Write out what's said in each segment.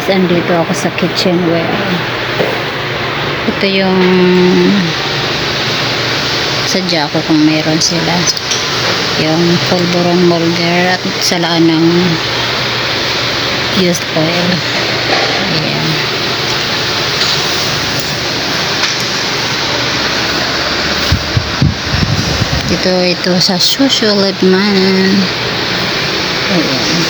andito ako sa kitchenware. Ito yung sadya ko kung meron sila. Yung pulburon molder at salaan ng used oil. Ayan. Ito sa Susuladman. Ayan.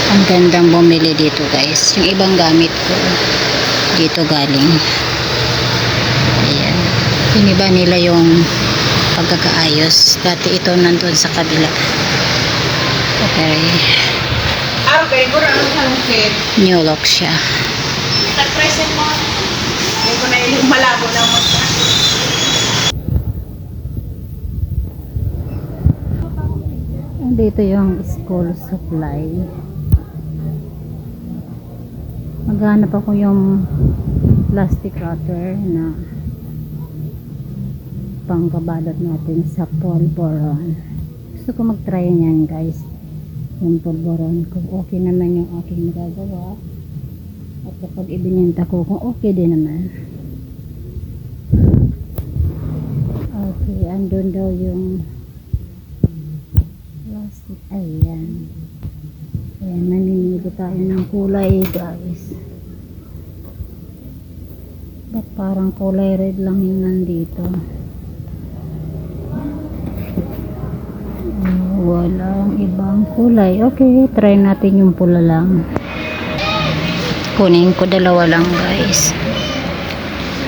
Ang gandang bumili dito guys. Yung ibang gamit ko dito galing. Ayan. Iniba nila yung pagkakaayos. Dati ito nandun sa kabila. Okay. New look siya. Present mo. Hindi ko na yung malabo na mo. Dito yung school supply. Maghanap ako yung plastic wrapper na pangkabalot natin sa polvoron. Gusto ko mag-try niyan guys. Yung polvoron. Kung okay naman yung aking magagawa. At kapag ibininta ko kung okay din naman. Okay, andun daw yung plastic. Ayan. Ayan, maninili tayo ng kulay guys. Ba't parang kulay red lang yung nandito? Walang ibang kulay. Okay, try natin yung pula lang. Kunin ko dalawa lang guys.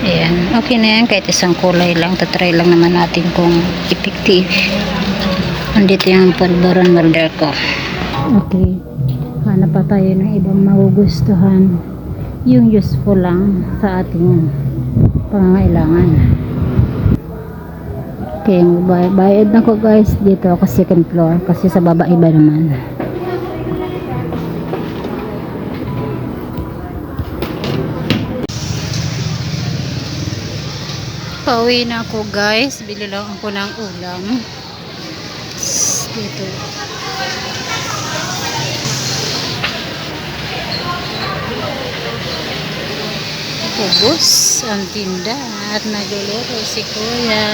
Ayan, okay na yan kahit isang kulay lang. Tatry lang naman natin kung effective. Andito yung pulburon molder ko. Okay, hanap pa tayo ng ibang magugustuhan. Yung useful lang sa ating pangangailangan. Okay, bayad na ko guys. Dito ako second floor kasi sa baba iba naman. Pauwi na ako guys. Bili lang ako ng ulam. Dito. Ubos ang tinda at nagluluto si Kuya.